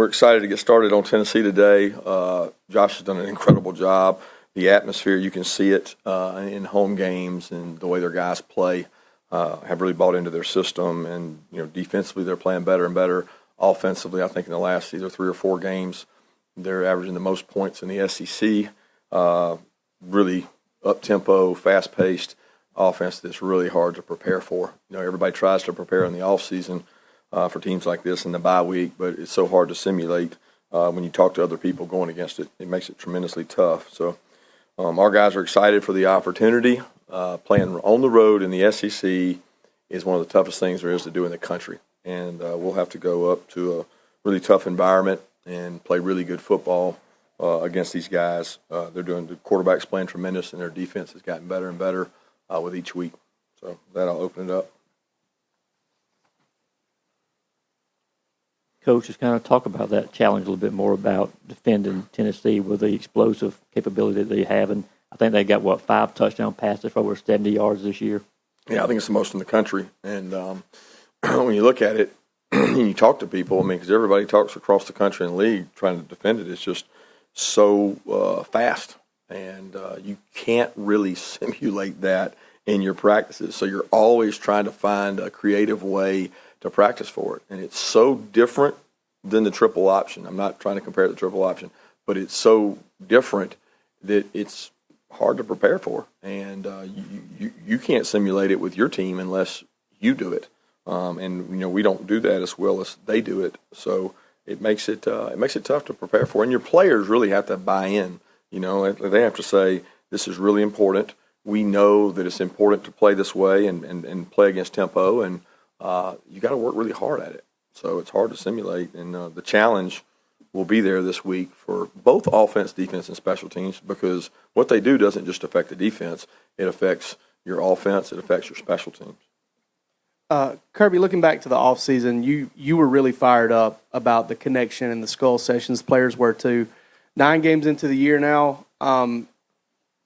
We're excited to get started on Tennessee today. Josh has done an incredible job. The atmosphere, you can see it in home games and the way their guys play, have really bought into their system. And, defensively they're playing better and better. Offensively, I think in the last either 3 or 4 games, they're averaging the most points in the SEC. Really up-tempo, fast-paced offense that's really hard to prepare for. Everybody tries to prepare in the offseason for teams like this in the bye week, but it's so hard to simulate when you talk to other people going against it. It makes it tremendously tough. So our guys are excited for the opportunity. Playing on the road in the SEC is one of the toughest things there is to do in the country. And we'll have to go up to a really tough environment and play really good football against these guys. The quarterback's playing tremendous, and their defense has gotten better and better with each week. So that'll open it up. Coach, just kind of talk about that challenge a little bit more about defending Tennessee with the explosive capability that they have. And I think they got, 5 touchdown passes for over 70 yards this year? Yeah, I think it's the most in the country. And when you look at it and you talk to people, because everybody talks across the country and league trying to defend it, it's just so fast. And you can't really simulate that in your practices. So you're always trying to find a creative way to practice for it. And it's so different than the triple option. I'm not trying to compare it to the triple option, but it's so different that it's hard to prepare for. And you can't simulate it with your team unless you do it. And we don't do that as well as they do it. So it makes it tough to prepare for. And your players really have to buy in. They have to say, this is really important. We know that it's important to play this way and play against tempo, and you got to work really hard at it. So it's hard to simulate, and the challenge will be there this week for both offense, defense, and special teams, because what they do doesn't just affect the defense. It affects your offense. It affects your special teams. Kirby, looking back to the offseason, you were really fired up about the connection and the skull sessions. Players were too. 9 games into the year now, can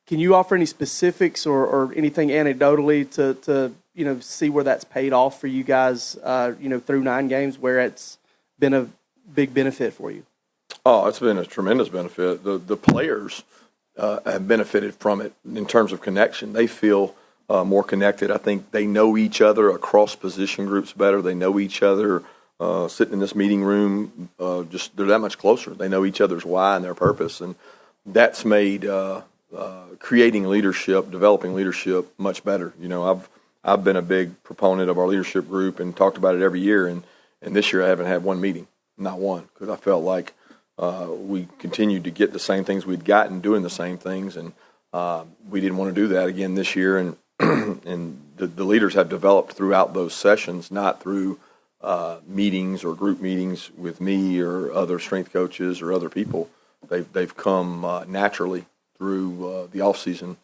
you offer any specifics or anything anecdotally to see where that's paid off for you guys, through 9 games, where it's been a big benefit for you? Oh, it's been a tremendous benefit. The players have benefited from it in terms of connection. They feel more connected. I think they know each other across position groups better. They know each other sitting in this meeting room. They're that much closer. They know each other's why and their purpose, and that's made creating leadership, developing leadership much better. I've been a big proponent of our leadership group and talked about it every year, and this year I haven't had one meeting, not one, because I felt like we continued to get the same things we'd gotten doing the same things, and we didn't want to do that again this year. And and the leaders have developed throughout those sessions, not through meetings or group meetings with me or other strength coaches or other people. They've come naturally through the off-season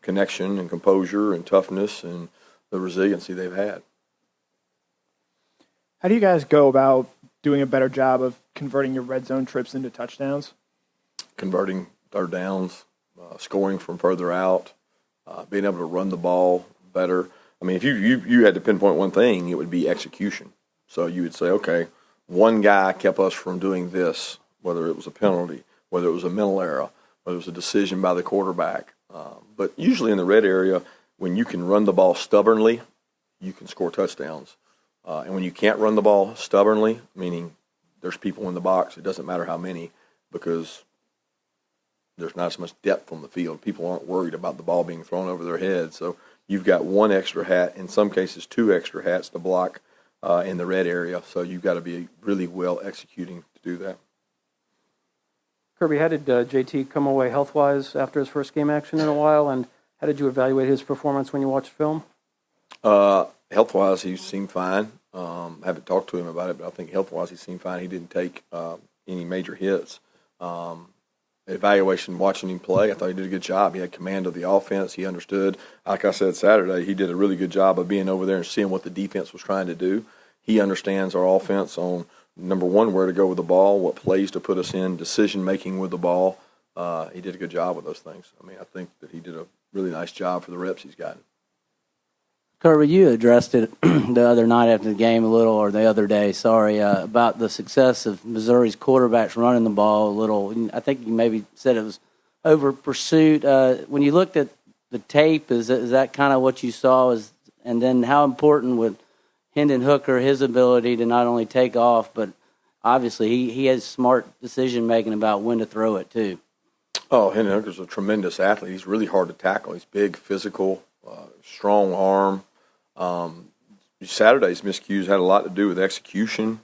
connection and composure and toughness and the resiliency they've had. How do you guys go about doing a better job of converting your red zone trips into touchdowns? Converting third downs, scoring from further out, being able to run the ball better. I mean, if you had to pinpoint one thing, it would be execution. So you would say, okay, one guy kept us from doing this, whether it was a penalty, whether it was a mental error, whether it was a decision by the quarterback. But usually in the red area, when you can run the ball stubbornly, you can score touchdowns. And when you can't run the ball stubbornly, meaning there's people in the box, it doesn't matter how many, because there's not as much depth on the field. People aren't worried about the ball being thrown over their heads. So you've got one extra hat, in some cases 2 extra hats to block in the red area. So you've got to be really well executing to do that. Kirby, how did JT come away health-wise after his first game action in a while, and how did you evaluate his performance when you watched film? Health-wise, he seemed fine. I haven't talked to him about it, but I think health-wise he seemed fine. He didn't take any major hits. Evaluation, watching him play, I thought he did a good job. He had command of the offense. He understood. Like I said Saturday, he did a really good job of being over there and seeing what the defense was trying to do. He understands our offense on, number one, where to go with the ball, what plays to put us in, decision-making with the ball. He did a good job with those things. I mean, I think that he did a really nice job for the reps he's gotten. Kirby, you addressed it the other night after the game a little, or the other day, about the success of Missouri's quarterbacks running the ball a little. I think you maybe said it was over pursuit. When you looked at the tape, is that kind of what you saw? And then how important would Hendon Hooker, his ability to not only take off, but obviously he has smart decision-making about when to throw it, too. Oh, Hendon Hooker's a tremendous athlete. He's really hard to tackle. He's big, physical, strong arm. Saturday's miscues had a lot to do with execution,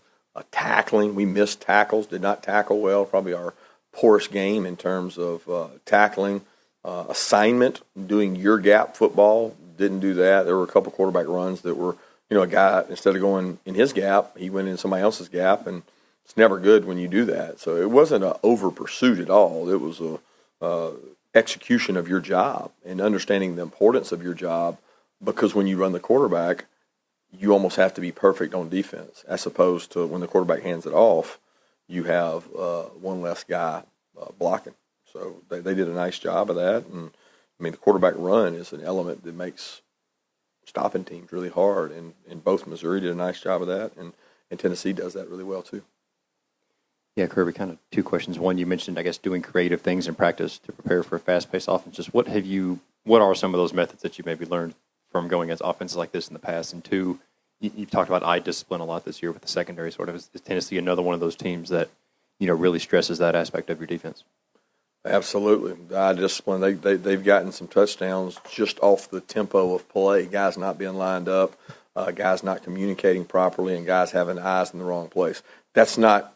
tackling. We missed tackles, did not tackle well, probably our poorest game in terms of tackling. Assignment, doing your gap football, didn't do that. There were a couple quarterback runs that were, a guy, instead of going in his gap, he went in somebody else's gap, and it's never good when you do that. So it wasn't an over pursuit at all. It was a execution of your job and understanding the importance of your job, because when you run the quarterback, you almost have to be perfect on defense, as opposed to when the quarterback hands it off, you have one less guy blocking. So they did a nice job of that. And, the quarterback run is an element that makes stopping teams really hard. And both Missouri did a nice job of that, and Tennessee does that really well too. Yeah, Kirby, kind of two questions. One, you mentioned, I guess, doing creative things in practice to prepare for a fast-paced offense. Just what are some of those methods that you maybe learned from going against offenses like this in the past? And two, you've talked about eye discipline a lot this year with the secondary. Sort of, is Tennessee another one of those teams that really stresses that aspect of your defense? Absolutely, the eye discipline. They've gotten some touchdowns just off the tempo of play. Guys not being lined up, guys not communicating properly, and guys having eyes in the wrong place. That's not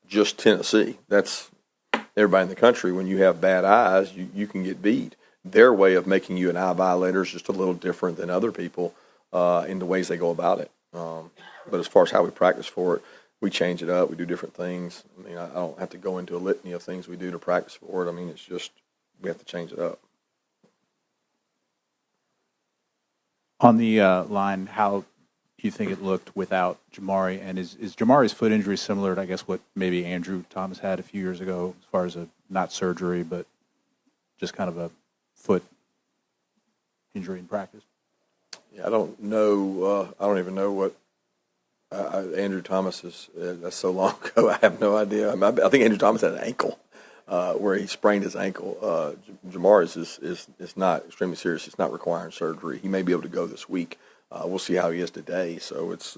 just Tennessee. That's everybody in the country. When you have bad eyes, you can get beat. Their way of making you an eye violator is just a little different than other people in the ways they go about it. But as far as how we practice for it, we change it up. We do different things. I don't have to go into a litany of things we do to practice for it. It's just we have to change it up. On the line, how do you think it looked without Jamari? And is Jamari's foot injury similar to, I guess, what maybe Andrew Thomas had a few years ago, as far as not surgery, but just kind of a foot injury in practice? Yeah, I don't know. I don't even know what Andrew Thomas is. That's so long ago. I have no idea. I think Andrew Thomas had an ankle where he sprained his ankle. Jamari's is not extremely serious. It's not requiring surgery. He may be able to go this week. We'll see how he is today. So it's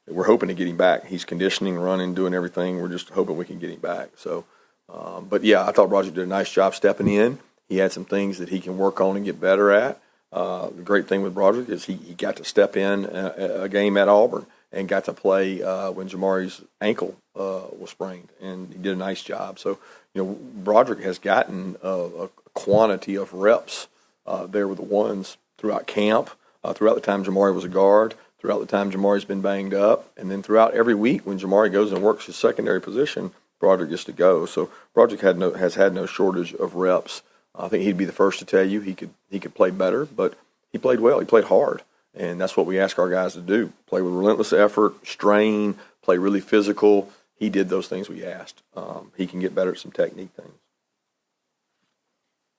we're hoping to get him back. He's conditioning, running, doing everything. We're just hoping we can get him back. So, but yeah, I thought Roger did a nice job stepping in. He had some things that he can work on and get better at. The great thing with Broderick is he got to step in a game at Auburn and got to play when Jamari's ankle was sprained, and he did a nice job. So, Broderick has gotten a quantity of reps there with the ones throughout camp, throughout the time Jamari was a guard, throughout the time Jamari's been banged up, and then throughout every week when Jamari goes and works his secondary position, Broderick gets to go. So Broderick has had no shortage of reps. I think he'd be the first to tell you he could play better, but he played well. He played hard, and that's what we ask our guys to do: play with relentless effort, strain, play really physical. He did those things we asked. He can get better at some technique things.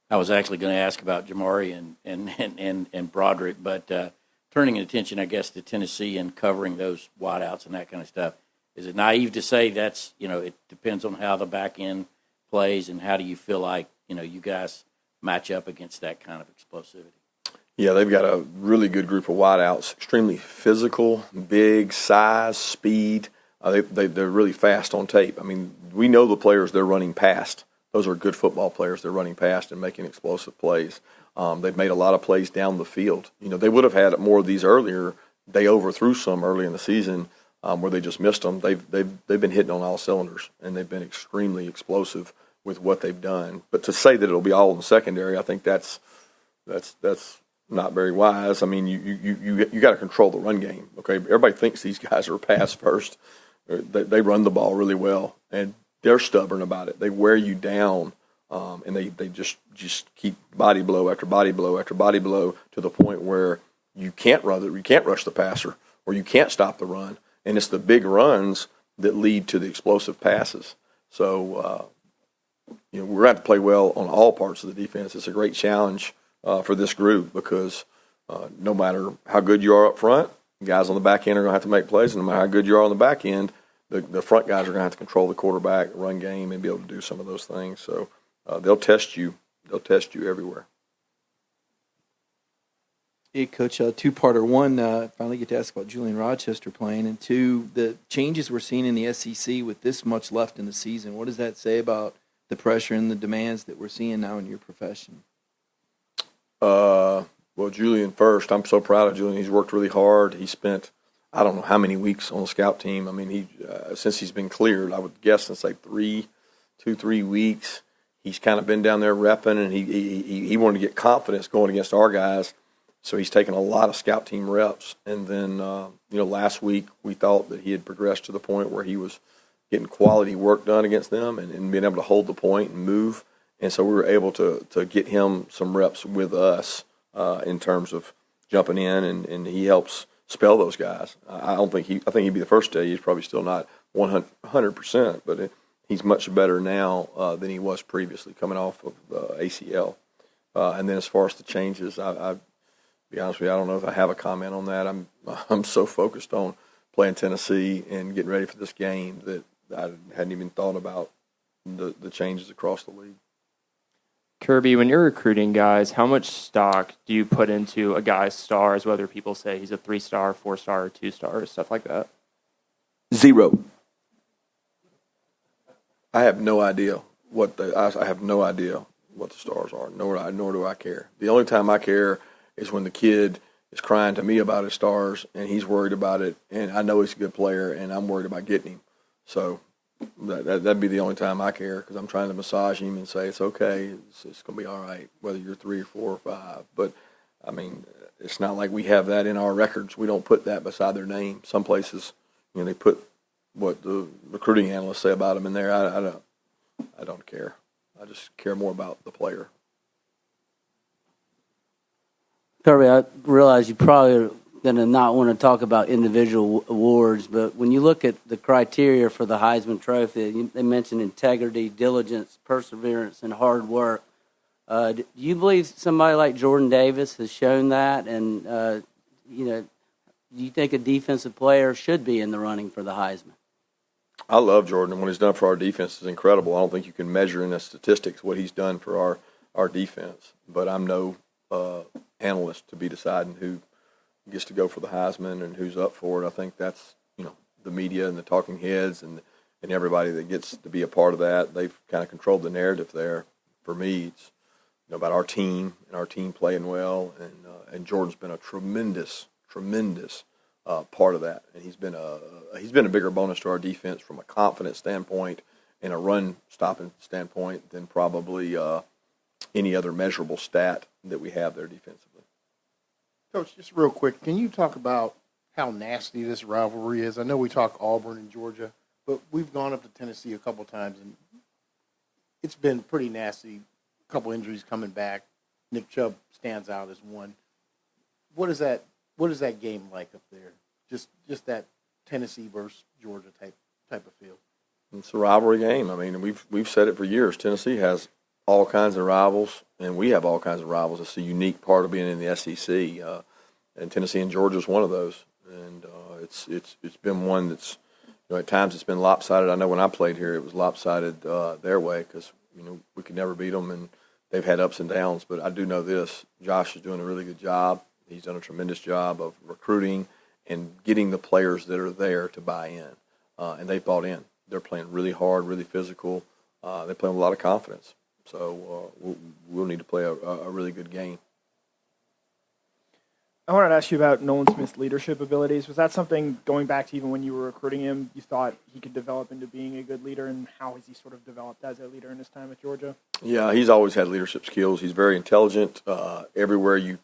I was actually going to ask about Jamari and Broderick, but turning attention, I guess, to Tennessee and covering those wideouts and that kind of stuff. Is it naive to say that's, it depends on how the back end plays, and how do you feel like, you guys match up against that kind of explosivity? Yeah, they've got a really good group of wideouts, extremely physical, big, size, speed. They're really fast on tape. We know the players they're running past. Those are good football players they're running past and making explosive plays. They've made a lot of plays down the field. They would have had more of these earlier. They overthrew some early in the season where they just missed them. They've been hitting on all cylinders, and they've been extremely explosive with what they've done. But to say that it'll be all in the secondary, I think that's not very wise. You got to control the run game. Okay, everybody thinks these guys are pass first. They run the ball really well, and they're stubborn about it. They wear you down, and they just keep body blow after body blow after body blow to the point where you can't rush the passer, or you can't stop the run. And it's the big runs that lead to the explosive passes. So, we're going to have to play well on all parts of the defense. It's a great challenge for this group because No matter how good you are up front, guys on the back end are going to have to make plays, and no matter how good you are on the back end, the front guys are going to have to control the quarterback, run game, and be able to do some of those things. So they'll test you. They'll test you everywhere. Hey, Coach, two-parter. One, finally get to ask about Julian Rochester playing, and two, the changes we're seeing in the SEC with this much left in the season. What does that say about the pressure and the demands that we're seeing now in your profession? Well, Julian first. I'm so proud of Julian. He's worked really hard. He spent, I don't know how many weeks on the scout team. I mean, since he's been cleared, I would guess it's like 3 weeks. He's kind of been down there repping, and he wanted to get confidence going against our guys. So he's taken a lot of scout team reps. And then, last week we thought that he had progressed to the point where he was getting quality work done against them and being able to hold the point and move. And so we were able to get him some reps with us in terms of jumping in, and he helps spell those guys. I think he'd be the first to tell you he's probably still not 100%, but he's much better now than he was previously coming off of the ACL. And then as far as the changes, I be honest with you, I don't know if I have a comment on that. I'm so focused on playing Tennessee and getting ready for this game that I hadn't even thought about the changes across the league. Kirby, when you're recruiting guys, how much stock do you put into a guy's stars, whether people say he's a 3-star, 4-star, or 2-star, stuff like that? 0. I have no idea I have no idea what the stars are, nor do I care. The only time I care is when the kid is crying to me about his stars and he's worried about it, and I know he's a good player and I'm worried about getting him. So that'd be the only time I care, because I'm trying to massage him and say it's okay, it's going to be all right, whether you're 3 or 4 or 5. But, I mean, it's not like we have that in our records. We don't put that beside their name. Some places, they put what the recruiting analysts say about them in there. I don't care. I just care more about the player. Kirby, I realize you probably are going to not want to talk about individual awards, but when you look at the criteria for the Heisman Trophy, they mention integrity, diligence, perseverance, and hard work. Do you believe somebody like Jordan Davis has shown that? And, do you think a defensive player should be in the running for the Heisman? I love Jordan, and what he's done for our defense is incredible. I don't think you can measure in the statistics what he's done for our defense, but I'm no analyst to be deciding who gets to go for the Heisman and who's up for it. I think that's, the media and the talking heads and everybody that gets to be a part of that. They've kind of controlled the narrative there. For me, it's about our team and our team playing well, and Jordan's been a tremendous part of that, and he's been a bigger bonus to our defense from a confidence standpoint and a run stopping standpoint than probably any other measurable stat that we have there defensively. Coach, just real quick, can you talk about how nasty this rivalry is? I know we talk Auburn and Georgia, but we've gone up to Tennessee a couple times, and it's been pretty nasty. A couple injuries coming back. Nick Chubb stands out as one. What is that game like up there? Just that Tennessee versus Georgia type of feel. It's a rivalry game. I mean, we've said it for years. Tennessee has all kinds of rivals, and we have all kinds of rivals. It's a unique part of being in the SEC, and Tennessee and Georgia is one of those. And it's been one that's, at times it's been lopsided. I know when I played here, it was lopsided their way because we could never beat them, and they've had ups and downs. But I do know this: Josh is doing a really good job. He's done a tremendous job of recruiting and getting the players that are there to buy in, and they've bought in. They're playing really hard, really physical. They play with a lot of confidence. So we'll need to play a really good game. I wanted to ask you about Nolan Smith's leadership abilities. Was that something, going back to even when you were recruiting him, you thought he could develop into being a good leader, and how has he sort of developed as a leader in his time at Georgia? Yeah, he's always had leadership skills. He's very intelligent. Everywhere you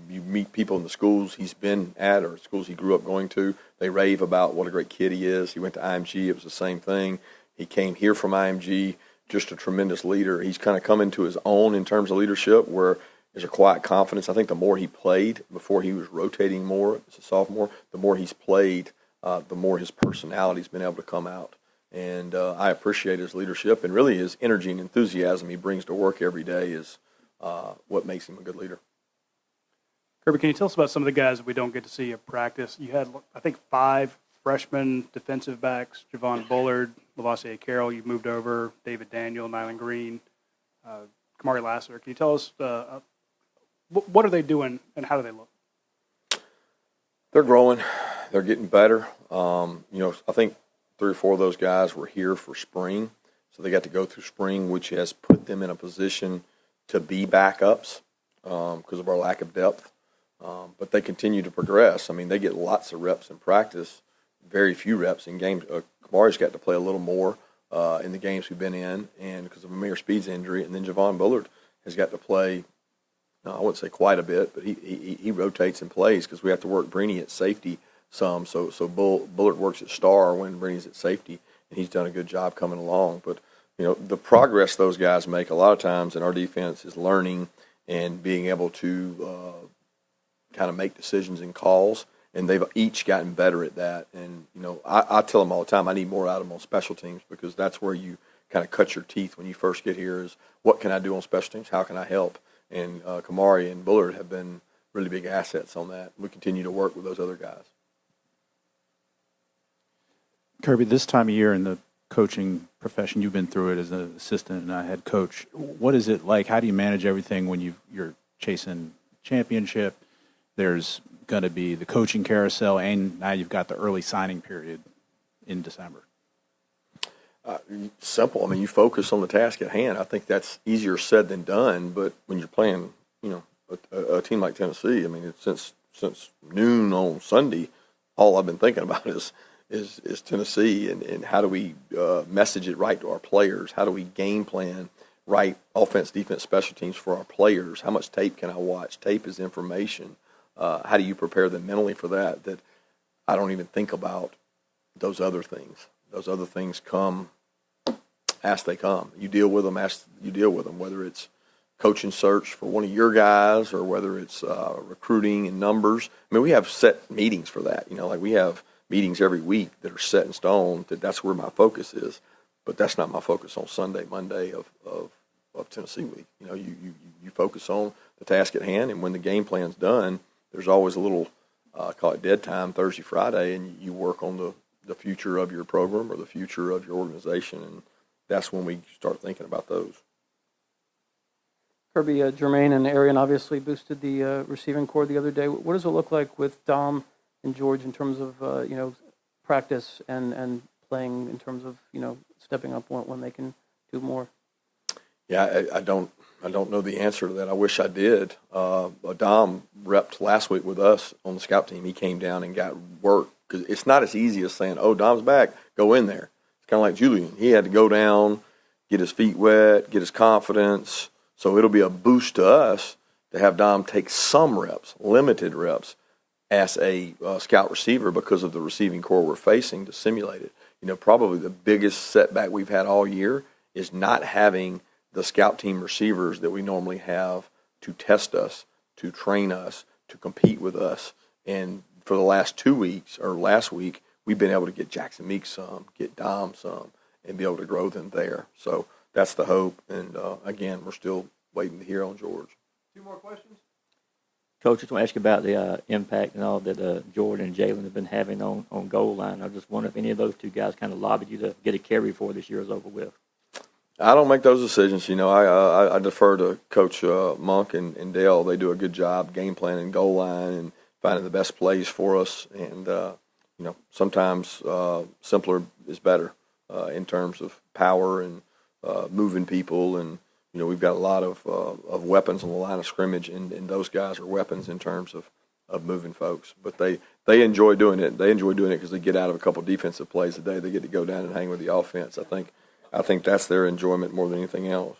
meet people in the schools he's been at or schools he grew up going to, they rave about what a great kid he is. He went to IMG. It was the same thing. He came here from IMG, just a tremendous leader. He's kind of come into his own in terms of leadership where there's a quiet confidence. I think the more he played, before he was rotating more as a sophomore, the more he's played, the more his personality's been able to come out. And I appreciate his leadership, and really his energy and enthusiasm he brings to work every day is what makes him a good leader. Kirby, can you tell us about some of the guys that we don't get to see at practice? You had, I think, 5 freshman defensive backs: Javon Bullard, Lavassier Carroll. You moved over David Daniel, Nyland Green, Kamari Lassiter. Can you tell us what are they doing and how do they look? They're growing. They're getting better. I think 3 or 4 of those guys were here for spring, so they got to go through spring, which has put them in a position to be backups because of our lack of depth. But they continue to progress. I mean, they get lots of reps in practice, very few reps in games. Kamari's got to play a little more in the games we've been in, and because of Amir Speed's injury, and then Javon Bullard has got to play. I wouldn't say quite a bit, but he rotates and plays because we have to work Brini at safety some. So Bullard works at star when Brini's at safety, and he's done a good job coming along. But the progress those guys make a lot of times in our defense is learning and being able to kind of make decisions and calls, and they've each gotten better at that. And I tell them all the time, I need more out of them on special teams because that's where you kind of cut your teeth when you first get here. Is what can I do on special teams? How can I help? And Kamari and Bullard have been really big assets on that. We continue to work with those other guys. Kirby, this time of year in the coaching profession, you've been through it as an assistant and a head coach. What is it like? How do you manage everything when you're chasing championship? There's going to be the coaching carousel, and now you've got the early signing period in December. Simple. I mean, you focus on the task at hand. I think that's easier said than done. But when you're playing, a team like Tennessee, I mean, since noon on Sunday, all I've been thinking about is Tennessee and how do we message it right to our players? How do we game plan right offense, defense, special teams for our players? How much tape can I watch? Tape is information. How do you prepare them mentally for that? That I don't even think about those other things. Those other things come as they come. You deal with them as you deal with them, whether it's coaching search for one of your guys or whether it's recruiting and numbers. I mean, we have set meetings for that. Like we have meetings every week that are set in stone. That's where my focus is. But that's not my focus on Sunday, Monday of Tennessee week. You focus on the task at hand, and when the game plan's done, there's always a little call it dead time Thursday, Friday, and you work on the future of your program or the future of your organization, and that's when we start thinking about those. Kirby, Jermaine and Arian obviously boosted the receiving corps the other day. What does it look like with Dom and George in terms of practice and playing in terms of stepping up when they can do more? Yeah, I don't know the answer to that. I wish I did. Dom repped last week with us on the scout team. He came down and got work because it's not as easy as saying, "Oh, Dom's back, go in there." It's kind of like Julian. He had to go down, get his feet wet, get his confidence. So it'll be a boost to us to have Dom take some reps, limited reps, as a scout receiver because of the receiving core we're facing to simulate it. Probably the biggest setback we've had all year is not having the scout team receivers that we normally have to test us, to train us, to compete with us. And for the last 2 weeks, or last week, we've been able to get Jackson Meek some, get Dom some, and be able to grow them there. So that's the hope. And, again, we're still waiting to hear on George. 2 more questions? Coach, I just want to ask you about the impact and all that Jordan and Jalen have been having on goal line. I just wonder if any of those 2 guys kind of lobbied you to get a carry before this year is over with. I don't make those decisions. I defer to Coach Monk and Dale. They do a good job game planning goal line and finding the best plays for us. And, sometimes simpler is better in terms of power and moving people. And, we've got a lot of weapons on the line of scrimmage, and those guys are weapons in terms of moving folks. But they enjoy doing it. They enjoy doing it because they get out of a couple defensive plays a day. They get to go down and hang with the offense. I think that's their enjoyment more than anything else.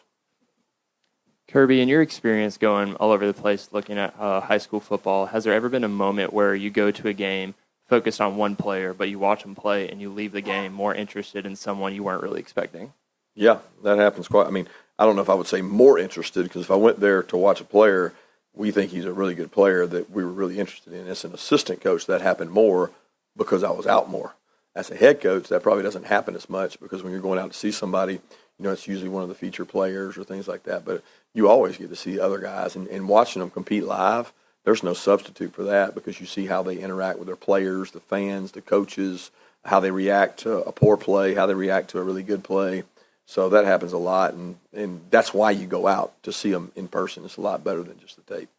Kirby, in your experience going all over the place looking at high school football, has there ever been a moment where you go to a game focused on one player, but you watch them play and you leave the game more interested in someone you weren't really expecting? Yeah, that happens quite. I mean, I don't know if I would say more interested, because if I went there to watch a player, we think he's a really good player that we were really interested in. As an assistant coach, that happened more because I was out more. As a head coach, that probably doesn't happen as much because when you're going out to see somebody, it's usually one of the feature players or things like that. But you always get to see other guys, and watching them compete live, there's no substitute for that because you see how they interact with their players, the fans, the coaches, how they react to a poor play, how they react to a really good play. So that happens a lot, and that's why you go out to see them in person. It's a lot better than just the tape.